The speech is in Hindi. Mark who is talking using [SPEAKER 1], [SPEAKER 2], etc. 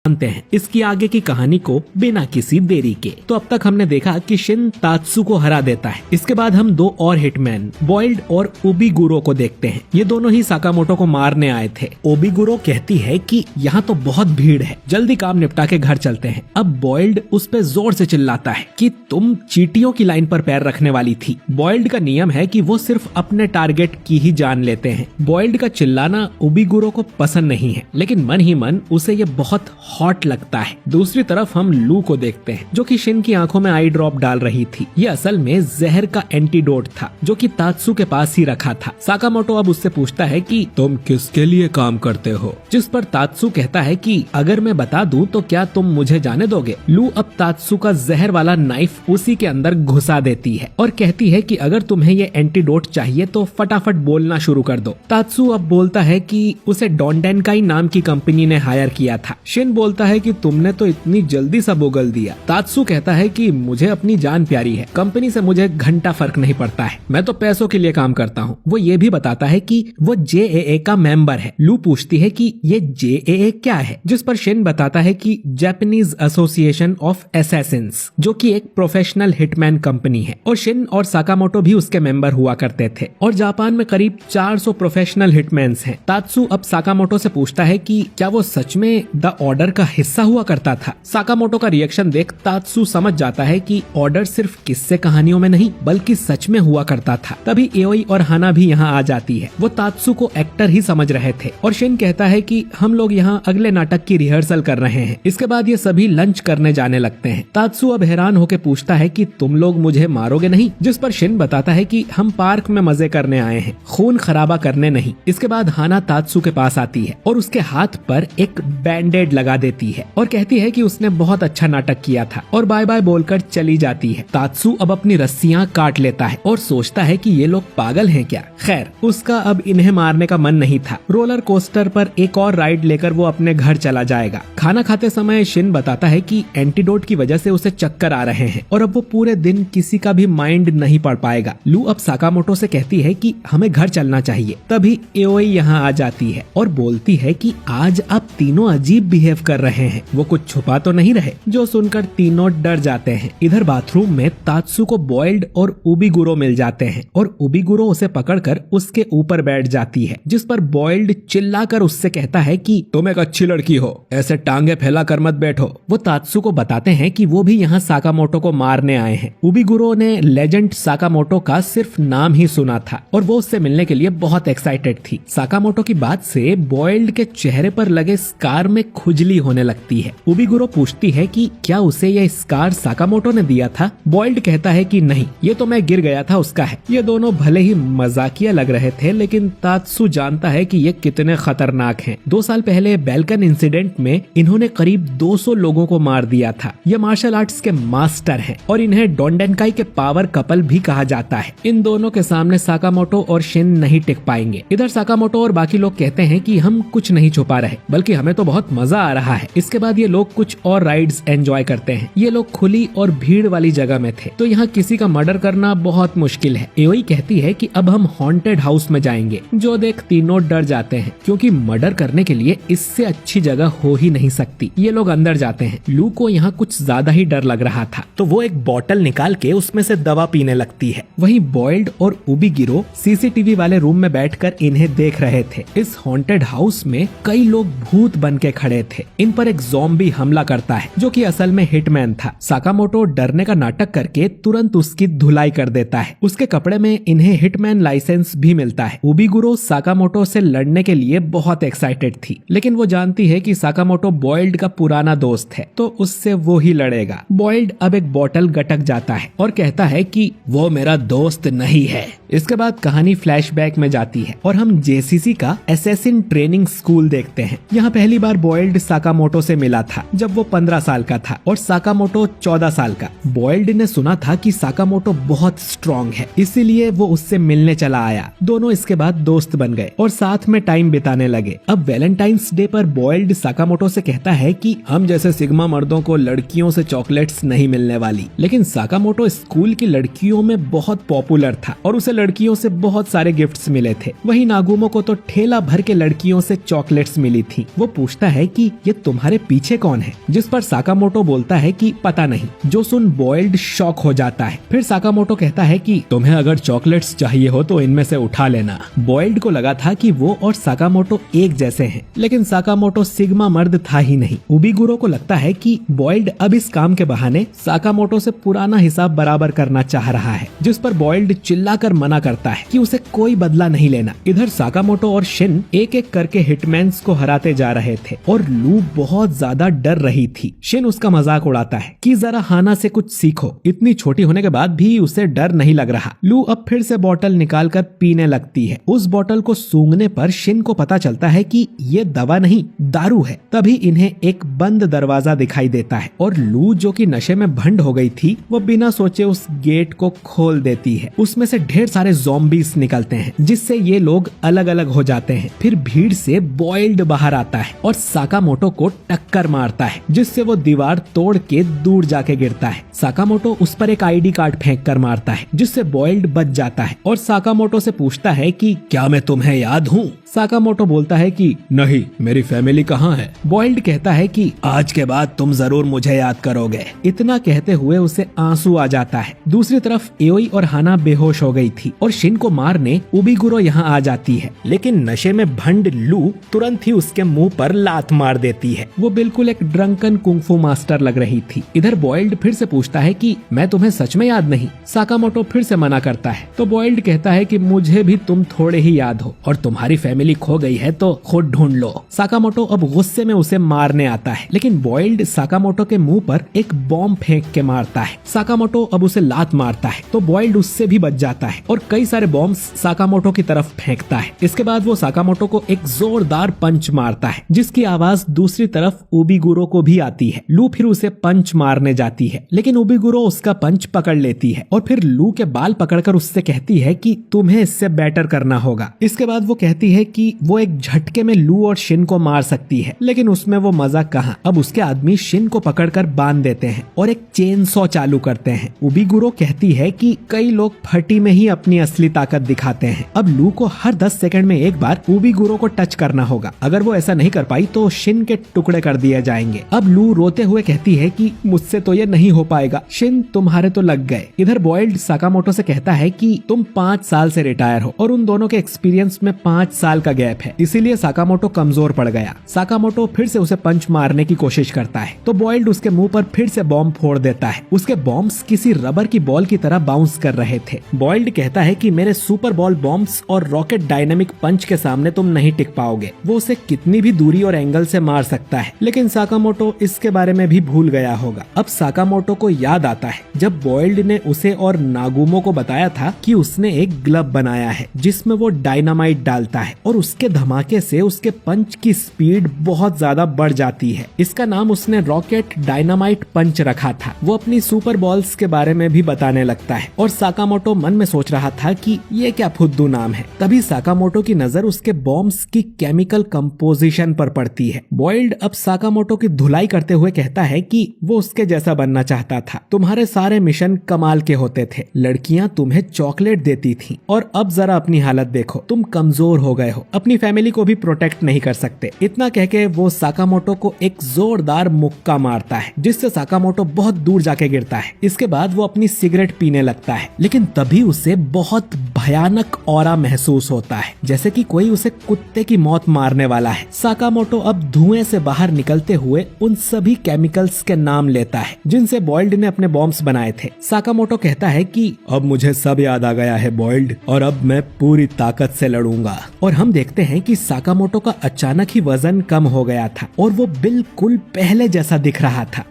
[SPEAKER 1] जानते हैं इसकी आगे की कहानी को बिना किसी देरी के। तो अब तक हमने देखा कि शिन तात्सु को हरा देता है। इसके बाद हम दो और हिटमैन बॉइल्ड और ओबिगुरो को देखते हैं। ये दोनों ही साकामोटो को मारने आए थे। ओबिगुरो कहती है कि यहाँ तो बहुत भीड़ है, जल्दी काम निपटा के घर चलते हैं। अब बॉइल्ड उस पे जोर से चिल्लाता है कि तुम चींटियों की लाइन पर पैर रखने वाली थी। बॉइल्ड का नियम है कि वो सिर्फ अपने टारगेट की ही जान लेते हैं। बॉइल्ड का चिल्लाना ओबिगुरो को पसंद नहीं है, लेकिन मन ही मन उसे ये बहुत हॉट लगता है। दूसरी तरफ हम लू को देखते हैं जो कि शिन की आंखों में आई ड्रॉप डाल रही थी। ये असल में जहर का एंटीडोट था जो कि तात्सु के पास ही रखा था। साकामोटो अब उससे पूछता है कि तुम किसके लिए काम करते हो, जिस पर तात्सु कहता है कि अगर मैं बता दूं तो क्या तुम मुझे जाने दोगे। लू अब तात्सु का जहर वाला नाइफ उसी के अंदर घुसा देती है और कहती है कि अगर तुम्हें ये एंटीडोट चाहिए तो फटाफट बोलना शुरू कर दो। तात्सु अब बोलता है कि उसे डोंडेनकाई नाम की कंपनी ने हायर किया था। शिन बोलता है कि तुमने तो इतनी जल्दी सब उगल दिया। तात्सु कहता है कि मुझे अपनी जान प्यारी है, कंपनी से मुझे घंटा फर्क नहीं पड़ता है, मैं तो पैसों के लिए काम करता हूँ। वो ये भी बताता है कि वो JAA का मेंबर है। लू पूछती है कि ये JAA क्या है, जिस पर शिन बताता है कि जापानीज एसोसिएशन ऑफ असैसिन्स, जो कि एक प्रोफेशनल हिटमैन कंपनी है और शिन और साकामोटो भी उसके मेंबर हुआ करते थे और जापान में करीब 400 प्रोफेशनल हिटमैन्स हैं। तात्सु अब साकामोटो से पूछता है कि क्या वो सच में द ऑर्डर का हिस्सा हुआ करता था। साकामोटो का रिएक्शन देख तात्सु समझ जाता है कि ऑर्डर सिर्फ किस्से कहानियों में नहीं बल्कि सच में हुआ करता था। तभी एओई और हाना भी यहाँ आ जाती है। वो तात्सु को एक्टर ही समझ रहे थे और शिन कहता है कि हम लोग यहाँ अगले नाटक की रिहर्सल कर रहे हैं। इसके बाद ये सभी लंच करने जाने लगते हैं। तात्सु अब हैरान होकर पूछता है कि तुम लोग मुझे मारोगे नहीं, जिस पर शिन बताता है कि हम पार्क में मजे करने आए हैं, खून खराबा करने नहीं। इसके बाद हाना तात्सु के पास आती है और उसके हाथ पर एक बैंडेड लगा देती है और कहती है कि उसने बहुत अच्छा नाटक किया था और बाय बाय बोलकर चली जाती है। तात्सु अब अपनी रस्सियां काट लेता है और सोचता है कि ये लोग पागल हैं क्या। खैर, उसका अब इन्हें मारने का मन नहीं था। रोलर कोस्टर पर एक और राइड लेकर वो अपने घर चला जाएगा। खाना खाते समय शिन बताता है कि एंटीडोट की वजह से उसे चक्कर आ रहे हैं और अब वो पूरे दिन किसी का भी माइंड नहीं पढ़ पाएगा। लू अब साकामोटो से कहती है कि हमें घर चलना चाहिए। तभी एओई यहाँ आ जाती है और बोलती है कि आज आप तीनों अजीब बिहेव कर रहे हैं। वो कुछ छुपा तो नहीं रहे, जो सुनकर तीनों डर जाते हैं। इधर बाथरूम में तात्सु को बॉइल्ड और ओबिगुरो मिल जाते हैं और ओबिगुरो उसे पकड़कर उसके ऊपर बैठ जाती है, जिस पर बॉइल्ड चिल्लाकर उससे कहता है कि तुम एक अच्छी लड़की हो, ऐसे टांगे फैला कर मत बैठो। वो तात्सु को बताते हैं कि वो भी यहाँ साकामोटो को मारने आए हैं। ओबिगुरो ने लेजेंड साकामोटो का सिर्फ नाम ही सुना था और वो उससे मिलने के लिए बहुत एक्साइटेड थी। साकामोटो की बात से बॉइल्ड के चेहरे पर लगे स्कार में खुजली होने लगती है। ओबिगुरो पूछती है कि क्या उसे यह स्कार साकामोटो ने दिया था। बॉइल्ड कहता है कि नहीं, ये तो मैं गिर गया था उसका है। ये दोनों भले ही मजाकिया लग रहे थे, लेकिन तात्सु जानता है कि ये कितने खतरनाक हैं। 2 साल पहले बैल्कन इंसिडेंट में इन्होंने करीब 200 लोगों को मार दिया था। ये मार्शल आर्ट्स के मास्टर हैं और इन्हें डोंडेनकाई के पावर कपल भी कहा जाता है। इन दोनों के सामने साकामोटो और शिन नहीं टिक पाएंगे। इधर साकामोटो और बाकी लोग कहते हैं कि हम कुछ नहीं छुपा रहे, बल्कि हमें तो बहुत मजा आ रहा है। इसके बाद ये लोग कुछ और राइड्स एंजॉय करते हैं। ये लोग खुली और भीड़ वाली जगह में थे, तो यहाँ किसी का मर्डर करना बहुत मुश्किल है। एओई कहती है कि अब हम हॉन्टेड हाउस में जाएंगे, जो देख तीनों डर जाते हैं क्योंकि मर्डर करने के लिए इससे अच्छी जगह हो ही नहीं सकती। ये लोग अंदर जाते हैं। लू को यहाँ कुछ ज्यादा ही डर लग रहा था, तो वो एक बोतल निकाल के उसमें से दवा पीने लगती है। वहीं बॉइल्ड और ओबिगुरो सीसीटीवी वाले रूम में बैठकर इन्हें देख रहे थे। इस हॉन्टेड हाउस में कई लोग भूत बन के खड़े थे। इन पर एक ज़ॉम्बी हमला करता है जो कि असल में हिटमैन था। साकामोटो डरने का नाटक करके तुरंत उसकी धुलाई कर देता है। उसके कपड़े में इन्हें हिटमैन लाइसेंस भी मिलता है। ओबिगुरो साकामोटो से लड़ने के लिए बहुत एक्साइटेड थी, लेकिन वो जानती है कि साकामोटो बॉइल्ड का पुराना दोस्त है, तो उससे वो ही लड़ेगा। बॉइल्ड अब एक बोतल गटक जाता है और कहता है कि वो मेरा दोस्त नहीं है। इसके बाद कहानी फ्लैशबैक में जाती है और हम जेसीसी का असैसिन ट्रेनिंग स्कूल देखते हैं। यहाँ पहली बार बॉइल्ड साकामोटो से मिला था जब वो 15 साल का था और साकामोटो 14 साल का। बॉइल्ड ने सुना था कि साकामोटो बहुत स्ट्रॉन्ग है, इसीलिए वो उससे मिलने चला आया। दोनों इसके बाद दोस्त बन गए और साथ में टाइम बिताने लगे। अब वैलेंटाइंस डे पर बॉइल्ड साकामोटो से कहता है कि हम जैसे सिग्मा मर्दों को लड़कियों से चॉकलेट्स नहीं मिलने वाली, लेकिन साकामोटो स्कूल की लड़कियों में बहुत पॉपुलर था और उसे लड़कियों से बहुत सारे गिफ्ट्स मिले थे। वहीं नागुमो को तो ठेला भर के लड़कियों से चॉकलेट्स मिली थी। वो पूछता है कि ये तुम्हारे पीछे कौन है? जिस पर साकामोटो बोलता है कि पता नहीं, जो सुन बॉइल्ड शॉक हो जाता है। फिर साकामोटो कहता है कि तुम्हें अगर चॉकलेट्स चाहिए हो तो इनमें से उठा लेना। बॉइल्ड को लगा था कि वो और साकामोटो एक जैसे हैं, लेकिन साकामोटो सिग्मा मर्द था ही नहीं। उबिगुरो को लगता है कि बॉइल्ड अब इस काम के बहाने साकामोटो से पुराना हिसाब बराबर करना चाह रहा है, जिस पर बॉइल्ड चिल्लाकर मना करता है कि उसे कोई बदला नहीं लेना। इधर साकामोटो और शिन एक एक करके हिटमैन्स को हराते जा रहे थे और लू बहुत ज्यादा डर रही थी। शिन उसका मजाक उड़ाता है कि जरा हाना से कुछ सीखो, इतनी छोटी होने के बाद भी उसे डर नहीं लग रहा। लू अब फिर से बोतल निकालकर पीने लगती है। उस बोतल को सूंघने पर शिन को पता चलता है कि ये दवा नहीं, दारू है। तभी इन्हें एक बंद दरवाजा दिखाई देता है और लू, जो कि नशे में भंड हो गई थी, वो बिना सोचे उस गेट को खोल देती है। उसमें से ढेर सारे ज़ॉम्बीज निकलते हैं, जिससे ये लोग अलग अलग हो जाते हैं। फिर भीड़ से बॉइल्ड बाहर आता है और साकामोटो को टक्कर मारता है, जिससे वो दीवार तोड़ के दूर जाके गिरता है। साकामोटो उस पर एक आईडी कार्ड फेंक कर मारता है, जिससे बॉइल्ड बच जाता है और साकामोटो से पूछता है कि क्या मैं तुम्हें याद हूँ? साकामोटो बोलता है कि नहीं, मेरी फैमिली कहाँ है? बॉइल्ड कहता है कि आज के बाद तुम जरूर मुझे याद करोगे। इतना कहते हुए उसे आंसू आ जाता है। दूसरी तरफ एओई और हाना बेहोश हो गई थी और शिन को मारने उबिगुरो यहाँ आ जाती है, लेकिन नशे में भंड लू तुरंत ही उसके मुंह पर लात मार देती है। वो बिल्कुल एक ड्रंकन कुंफू मास्टर लग रही थी। इधर बॉइल्ड फिर से पूछता है कि मैं तुम्हें सच में याद नहीं? साकामोटो फिर से मना करता है तो बॉइल्ड कहता है कि मुझे भी तुम थोड़े ही याद हो और तुम्हारी फैमिली खो गई है तो खुद ढूंढ लो। साकामोटो अब गुस्से में उसे मारने आता है, लेकिन बॉइल्ड साकामोटो के मुंह पर एक बॉम्ब फेंक के मारता है। साकामोटो अब उसे लात मारता है तो बॉइल्ड उससे भी बच जाता है और कई सारे बॉम्ब्स साकामोटो की तरफ फेंकता है। इसके बाद वो साकामोटो को एक जोरदार पंच मारता है, जिसकी आवाज दूसरी तरफ उबिगुरो को भी आती है। लू फिर उसे पंच मारने जाती है, लेकिन उबिगुरो उसका पंच पकड़ लेती है और फिर लू के बाल पकड़कर उससे कहती है कि तुम्हें इससे बेटर करना होगा। इसके बाद वो कहती है कि वो एक झटके में लू और शिन को मार सकती है, लेकिन उसमें वो मजा कहाँ। अब उसके आदमी शिन को पकड़कर बांध देते हैं और एक चेन सॉ चालू करते हैं। उबिगुरो कहती है कि कई लोग फटी में ही अपनी असली ताकत दिखाते हैं। अब लू को हर 10 सेकंड में एक बार उबिगुरो को टच करना होगा। अगर वो ऐसा नहीं कर पाई तो शिन के टुकड़े कर दिए जाएंगे। अब लू रोते हुए कहती है कि मुझसे तो ये नहीं हो पाएगा, शिन तुम्हारे तो लग गए। इधर बॉइल्ड साकामोटो से कहता है कि तुम 5 साल से रिटायर हो और उन दोनों के एक्सपीरियंस में 5 साल का गैप है, इसीलिए साकामोटो कमजोर पड़ गया। साकामोटो फिर से उसे पंच मारने की कोशिश करता है तो बॉइल्ड उसके मुंह पर फिर से बॉम्ब फोड़ देता है। उसके बॉम्ब्स किसी रबर की बॉल की तरह बाउंस कर रहे थे। बॉइल्ड कहता है कि मेरे सुपर बॉल बॉम्ब्स और रॉकेट डायनामिक पंच के सामने तुम नहीं टिक पाओगे। वो उसे कितनी भी दूरी और एंगल से मार सकता है, लेकिन साकामोटो इसके बारे में भी भूल गया होगा। अब साकामोटो को याद आता है जब बॉइल्ड ने उसे और नागुमो को बताया था कि उसने एक ग्लव बनाया है जिसमें वो डायनामाइट डालता है और उसके धमाके से उसके पंच की स्पीड बहुत ज्यादा बढ़ जाती है। इसका नाम उसने रॉकेट डायनामाइट पंच रखा था। वो अपनी सुपर बॉल्स के बारे में भी बताने लगता है और साकामोटो मन में सोच रहा था कि ये क्या फुद्दू नाम है। तभी साकामोटो की नजर उसके बॉम्ब्स की केमिकल कंपोजिशन पर पड़ती है। बॉइल्ड अब साकामोटो की धुलाई करते हुए कहता है कि वो उसके जैसा बनना चाहता था। तुम्हारे सारे मिशन कमाल के होते थे, लड़कियां तुम्हें चॉकलेट देती थी और अब जरा अपनी हालत देखो, तुम कमजोर हो गए हो, अपनी फैमिली को भी प्रोटेक्ट नहीं कर सकते। इतना कह के वो साकामोटो को एक जोरदार मुक्का मारता है, जिससे साकामोटो बहुत दूर जाके गिरता है। इसके बाद वो अपनी सिगरेट पीने लगता है, लेकिन तभी उसे बहुत भयानक ऑरा महसूस होता है, जैसे कि कोई उसे कुत्ते की मौत मारने वाला है। साकामोटो अब धुएं से बाहर निकलते हुए उन सभी केमिकल्स के नाम लेता है जिनसे बॉइल्ड ने अपने बॉम्ब्स बनाए थे। साकामोटो कहता है कि अब मुझे सब याद आ गया है बॉइल्ड, और अब मैं पूरी ताकत से लड़ूंगा। और हम देखते हैं कि साकामोटो का अचानक ही वजन कम हो गया था और वो बिल्कुल पहले जैसा दिख रहा था।